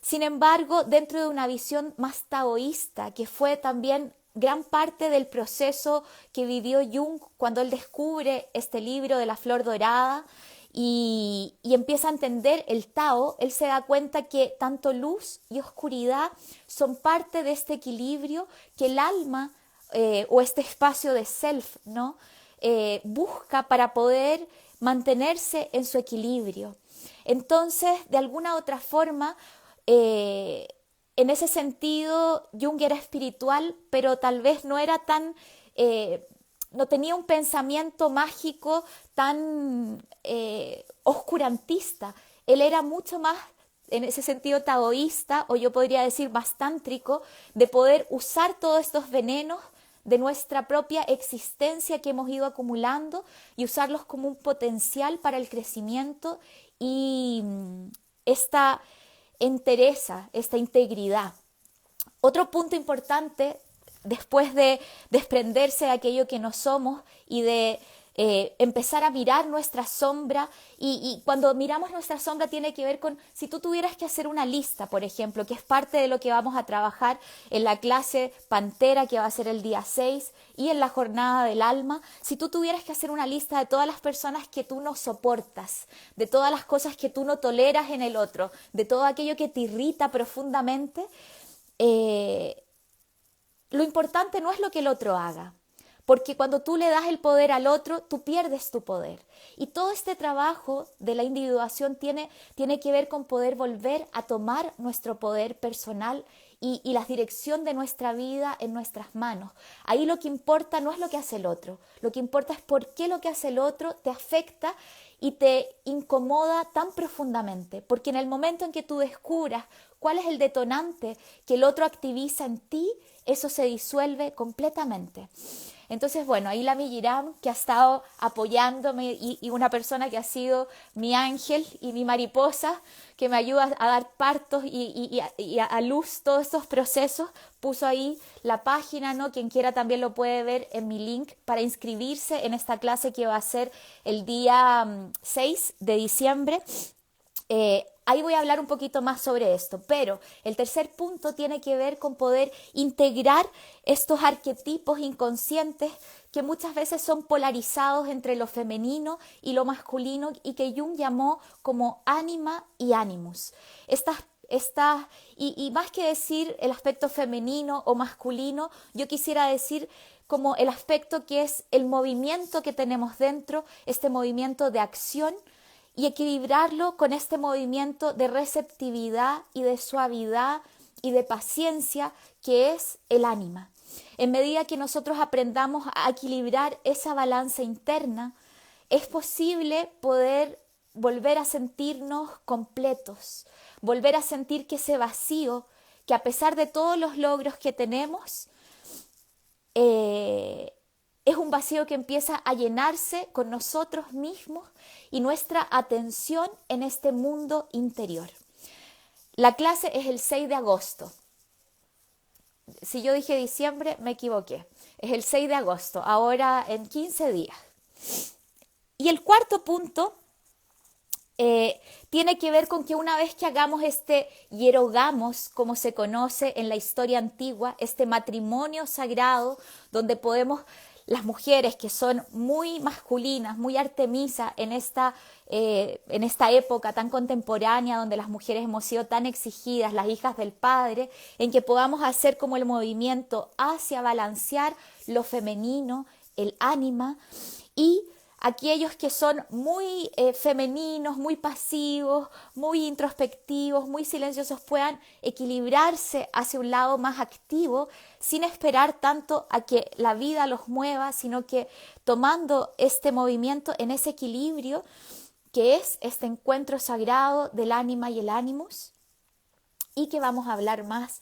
Sin embargo, dentro de una visión más taoísta, que fue también gran parte del proceso que vivió Jung cuando él descubre este libro de la flor dorada y empieza a entender el Tao, él se da cuenta que tanto luz y oscuridad son parte de este equilibrio que el alma o este espacio de self, ¿no? Busca para poder mantenerse en su equilibrio. Entonces, de alguna u otra forma, en ese sentido, Jung era espiritual, pero tal vez no era tan, no tenía un pensamiento mágico tan oscurantista. Él era mucho más, en ese sentido, taoísta, o yo podría decir más tántrico, de poder usar todos estos venenos de nuestra propia existencia que hemos ido acumulando y usarlos como un potencial para el crecimiento y esta entereza, esta integridad. Otro punto importante, después de desprenderse de aquello que no somos y de empezar a mirar nuestra sombra, y cuando miramos nuestra sombra tiene que ver con, si tú tuvieras que hacer una lista, por ejemplo, que es parte de lo que vamos a trabajar en la clase Pantera, que va a ser el día 6, y en la jornada del alma, si tú tuvieras que hacer una lista de todas las personas que tú no soportas, de todas las cosas que tú no toleras en el otro, de todo aquello que te irrita profundamente, lo importante no es lo que el otro haga, porque cuando tú le das el poder al otro, tú pierdes tu poder. Y todo este trabajo de la individuación tiene que ver con poder volver a tomar nuestro poder personal y la dirección de nuestra vida en nuestras manos. Ahí lo que importa no es lo que hace el otro, lo que importa es por qué lo que hace el otro te afecta y te incomoda tan profundamente, porque en el momento en que tú descubras cuál es el detonante que el otro activiza en ti, eso se disuelve completamente. Entonces, bueno, ahí la Mijiram, que ha estado apoyándome y una persona que ha sido mi ángel y mi mariposa, que me ayuda a dar partos y a luz todos estos procesos, puso ahí la página, ¿no? Quien quiera también lo puede ver en mi link para inscribirse en esta clase que va a ser el día 6 de diciembre. Ahí voy a hablar un poquito más sobre esto, pero el tercer punto tiene que ver con poder integrar estos arquetipos inconscientes que muchas veces son polarizados entre lo femenino y lo masculino y que Jung llamó como ánima y animus. Y más que decir el aspecto femenino o masculino, yo quisiera decir como el aspecto que es el movimiento que tenemos dentro, este movimiento de acción, y equilibrarlo con este movimiento de receptividad y de suavidad y de paciencia que es el ánima. En medida que nosotros aprendamos a equilibrar esa balanza interna, es posible poder volver a sentirnos completos, volver a sentir que ese vacío, que a pesar de todos los logros que tenemos, es un vacío que empieza a llenarse con nosotros mismos y nuestra atención en este mundo interior. La clase es el 6 de agosto. Si yo dije diciembre, me equivoqué. Es el 6 de agosto, ahora en 15 días. Y el cuarto punto tiene que ver con que una vez que hagamos este hierogamos, como se conoce en la historia antigua, este matrimonio sagrado, donde podemos, las mujeres que son muy masculinas, muy artemisas en esta época tan contemporánea, donde las mujeres hemos sido tan exigidas, las hijas del Padre, en que podamos hacer como el movimiento hacia balancear lo femenino, el ánima, y aquellos que son muy femeninos, muy pasivos, muy introspectivos, muy silenciosos, puedan equilibrarse hacia un lado más activo sin esperar tanto a que la vida los mueva, sino que tomando este movimiento en ese equilibrio que es este encuentro sagrado del ánima y el ánimus, y que vamos a hablar más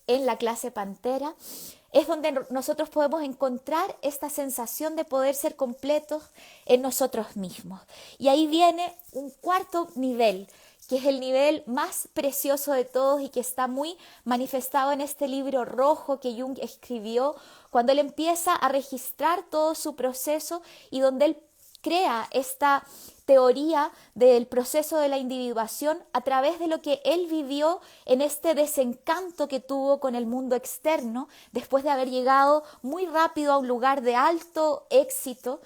en la clase Pantera, es donde nosotros podemos encontrar esta sensación de poder ser completos en nosotros mismos. Y ahí viene un cuarto nivel, que es el nivel más precioso de todos y que está muy manifestado en este libro rojo que Jung escribió cuando él empieza a registrar todo su proceso y donde él crea esta teoría del proceso de la individuación a través de lo que él vivió en este desencanto que tuvo con el mundo externo después de haber llegado muy rápido a un lugar de alto éxito,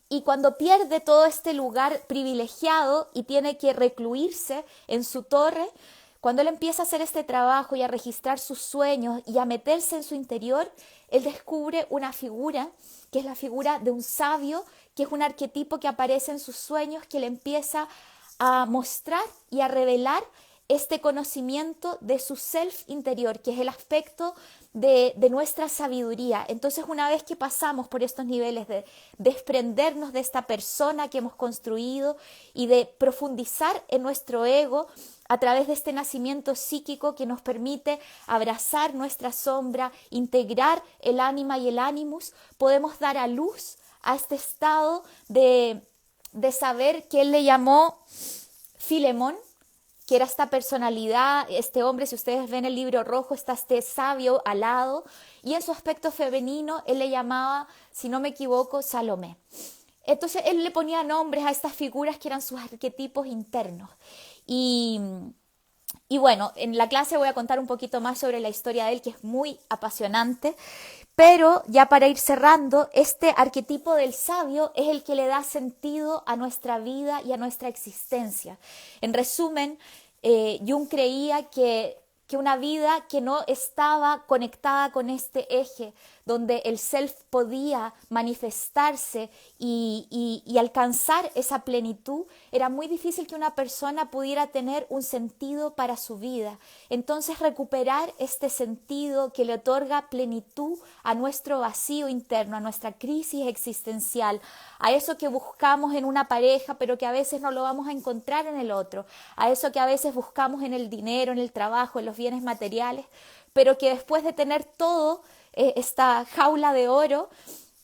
y cuando pierde todo este lugar privilegiado y tiene que recluirse en su torre, cuando él empieza a hacer este trabajo y a registrar sus sueños y a meterse en su interior, él descubre una figura que es la figura de un sabio, que es un arquetipo que aparece en sus sueños, que le empieza a mostrar y a revelar este conocimiento de su self interior, que es el aspecto de nuestra sabiduría. Entonces, una vez que pasamos por estos niveles de desprendernos de esta persona que hemos construido y de profundizar en nuestro ego a través de este nacimiento psíquico que nos permite abrazar nuestra sombra, integrar el ánima y el ánimus, podemos dar a luz a este estado de saber que él le llamó Filemón, que era esta personalidad, este hombre, si ustedes ven el libro rojo, está este sabio alado, y en su aspecto femenino él le llamaba, si no me equivoco, Salomé. Entonces él le ponía nombres a estas figuras que eran sus arquetipos internos. Y bueno, en la clase voy a contar un poquito más sobre la historia de él, que es muy apasionante, pero ya para ir cerrando, este arquetipo del sabio es el que le da sentido a nuestra vida y a nuestra existencia. En resumen, Jung creía que una vida que no estaba conectada con este eje, donde el self podía manifestarse y alcanzar esa plenitud, era muy difícil que una persona pudiera tener un sentido para su vida. Entonces, recuperar este sentido que le otorga plenitud a nuestro vacío interno, a nuestra crisis existencial, a eso que buscamos en una pareja, pero que a veces no lo vamos a encontrar en el otro, a eso que a veces buscamos en el dinero, en el trabajo, en los bienes materiales, pero que después de tener todo, esta jaula de oro,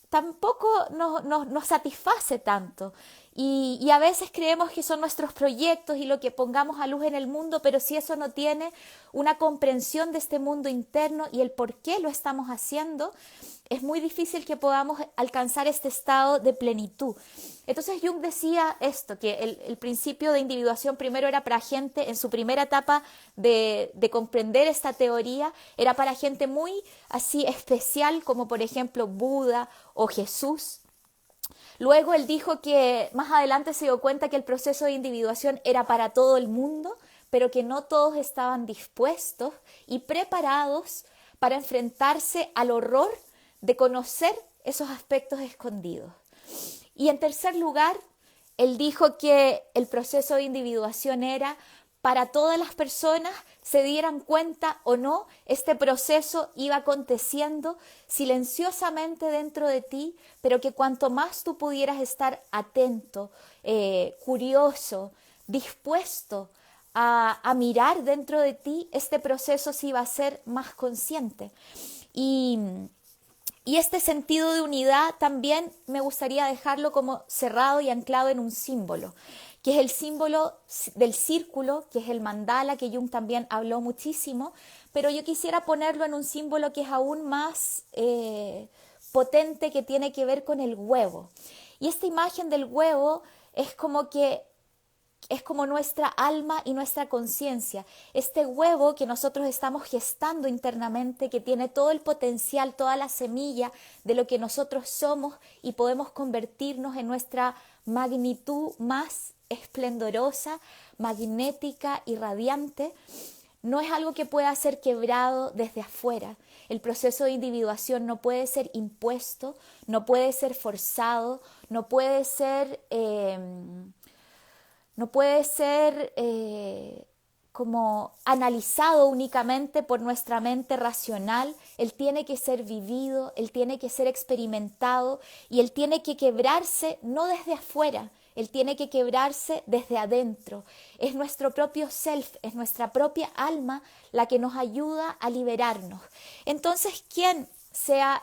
tampoco nos satisface tanto. Y a veces creemos que son nuestros proyectos y lo que pongamos a luz en el mundo, pero si eso no tiene una comprensión de este mundo interno y el por qué lo estamos haciendo, es muy difícil que podamos alcanzar este estado de plenitud. Entonces Jung decía esto, que el principio de individuación primero era para gente, en su primera etapa de comprender esta teoría, era para gente muy así especial, como por ejemplo Buda o Jesús. Luego él dijo que más adelante se dio cuenta que el proceso de individuación era para todo el mundo, pero que no todos estaban dispuestos y preparados para enfrentarse al horror de conocer esos aspectos escondidos. Y en tercer lugar, él dijo que el proceso de individuación era para todas las personas, se dieran cuenta o no, este proceso iba aconteciendo silenciosamente dentro de ti, pero que cuanto más tú pudieras estar atento, curioso, dispuesto a mirar dentro de ti, este proceso se iba a ser más consciente. Y este sentido de unidad también me gustaría dejarlo como cerrado y anclado en un símbolo, que es el símbolo del círculo, que es el mandala, que Jung también habló muchísimo, pero yo quisiera ponerlo en un símbolo que es aún más potente, que tiene que ver con el huevo. Y esta imagen del huevo es como nuestra alma y nuestra conciencia, este huevo que nosotros estamos gestando internamente, que tiene todo el potencial, toda la semilla de lo que nosotros somos y podemos convertirnos en nuestra magnitud más esplendorosa, magnética y radiante. No es algo que pueda ser quebrado desde afuera. El proceso de individuación no puede ser impuesto, no puede ser forzado, no puede ser como analizado únicamente por nuestra mente racional. Él tiene que ser vivido, él tiene que ser experimentado y él tiene que quebrarse no desde afuera, él tiene que quebrarse desde adentro. Es nuestro propio self, es nuestra propia alma la que nos ayuda a liberarnos. Entonces, ¿quién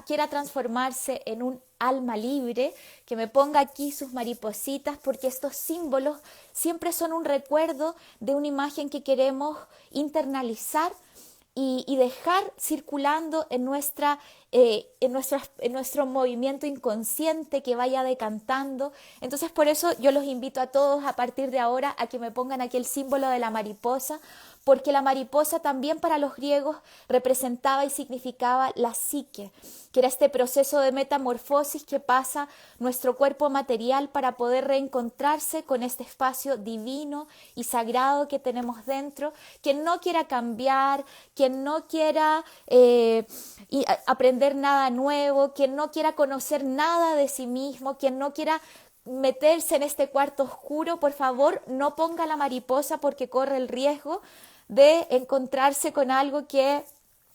quiera transformarse en un alma libre, que me ponga aquí sus maripositas, porque estos símbolos siempre son un recuerdo de una imagen que queremos internalizar y dejar circulando en nuestro movimiento inconsciente, que vaya decantando. Entonces, por eso yo los invito a todos a partir de ahora a que me pongan aquí el símbolo de la mariposa, porque la mariposa también para los griegos representaba y significaba la psique, que era este proceso de metamorfosis que pasa nuestro cuerpo material para poder reencontrarse con este espacio divino y sagrado que tenemos dentro. Quien no quiera cambiar, quien no quiera aprender nada nuevo, quien no quiera conocer nada de sí mismo, quien no quiera meterse en este cuarto oscuro, por favor, no ponga la mariposa, porque corre el riesgo de encontrarse con algo que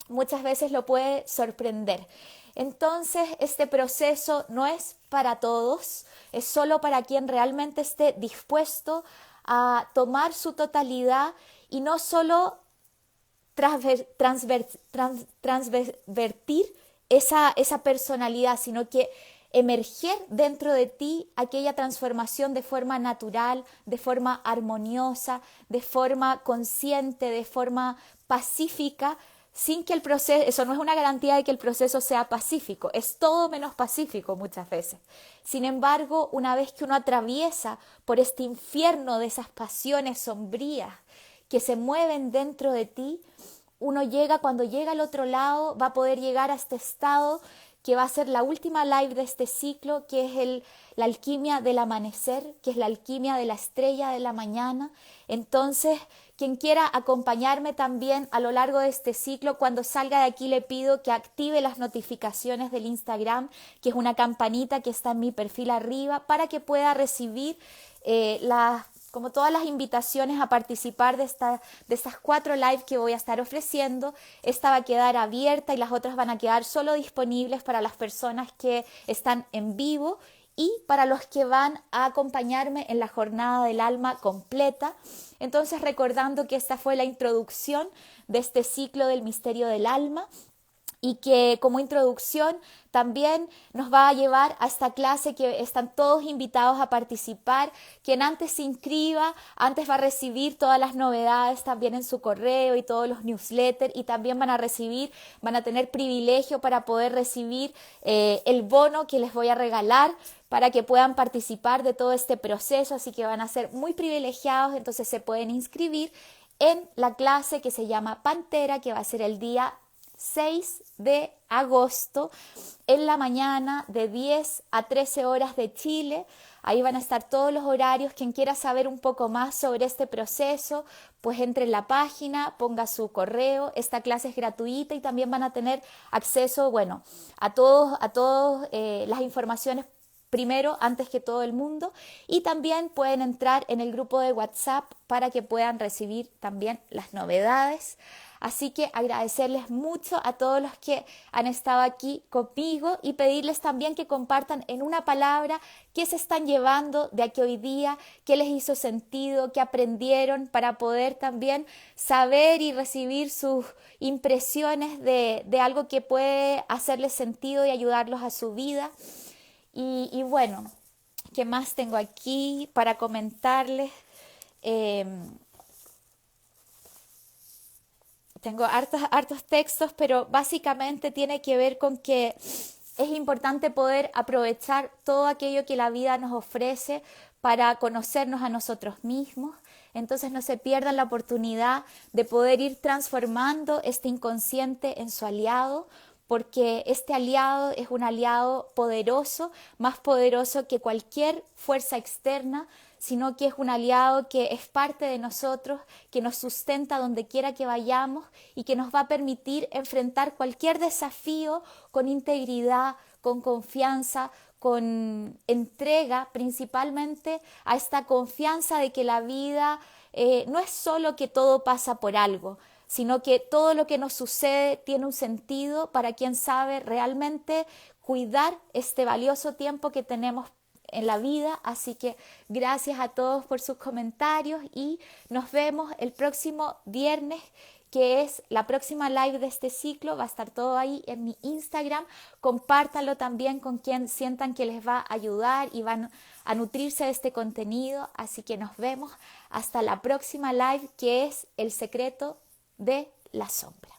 muchas veces lo puede sorprender. Entonces, este proceso no es para todos, es solo para quien realmente esté dispuesto a tomar su totalidad y no solo transvertir esa personalidad, sino que emerger dentro de ti aquella transformación de forma natural, de forma armoniosa, de forma consciente, de forma pacífica, sin que el proceso, eso no es una garantía de que el proceso sea pacífico, es todo menos pacífico muchas veces. Sin embargo, una vez que uno atraviesa por este infierno de esas pasiones sombrías que se mueven dentro de ti, cuando llega al otro lado, va a poder llegar a este estado que va a ser la última live de este ciclo, que es la alquimia del amanecer, que es la alquimia de la estrella de la mañana. Entonces, quien quiera acompañarme también a lo largo de este ciclo, cuando salga de aquí le pido que active las notificaciones del Instagram, que es una campanita que está en mi perfil arriba, para que pueda recibir como todas las invitaciones a participar de estas 4 live que voy a estar ofreciendo. Esta va a quedar abierta y las otras van a quedar solo disponibles para las personas que están en vivo y para los que van a acompañarme en la jornada del alma completa. Entonces, recordando que esta fue la introducción de este ciclo del misterio del alma, y que como introducción también nos va a llevar a esta clase que están todos invitados a participar. Quien antes se inscriba, antes va a recibir todas las novedades también en su correo y todos los newsletters, y también van a tener privilegio para poder recibir el bono que les voy a regalar para que puedan participar de todo este proceso, así que van a ser muy privilegiados. Entonces se pueden inscribir en la clase que se llama Pantera, que va a ser el día 6 de agosto en la mañana de 10 a 13 horas de Chile. Ahí van a estar todos los horarios. Quien quiera saber un poco más sobre este proceso, pues entre en la página, ponga su correo. Esta clase es gratuita y también van a tener acceso, a todas las informaciones primero, antes que todo el mundo, y también pueden entrar en el grupo de WhatsApp para que puedan recibir también las novedades. Así que agradecerles mucho a todos los que han estado aquí conmigo y pedirles también que compartan en una palabra qué se están llevando de aquí hoy día, qué les hizo sentido, qué aprendieron, para poder también saber y recibir sus impresiones de algo que puede hacerles sentido y ayudarlos a su vida. Y bueno, ¿qué más tengo aquí para comentarles? Tengo hartos textos, pero básicamente tiene que ver con que es importante poder aprovechar todo aquello que la vida nos ofrece para conocernos a nosotros mismos. Entonces no se pierdan la oportunidad de poder ir transformando este inconsciente en su aliado, porque este aliado es un aliado poderoso, más poderoso que cualquier fuerza externa, sino que es un aliado que es parte de nosotros, que nos sustenta donde quiera que vayamos y que nos va a permitir enfrentar cualquier desafío con integridad, con confianza, con entrega, principalmente a esta confianza de que la vida no es solo que todo pasa por algo, sino que todo lo que nos sucede tiene un sentido para quien sabe realmente cuidar este valioso tiempo que tenemos en la vida. Así que gracias a todos por sus comentarios y nos vemos el próximo viernes, que es la próxima live de este ciclo. Va a estar todo ahí en mi Instagram. Compártanlo también con quien sientan que les va a ayudar y van a nutrirse de este contenido. Así que nos vemos hasta la próxima live, que es El secreto de la sombra.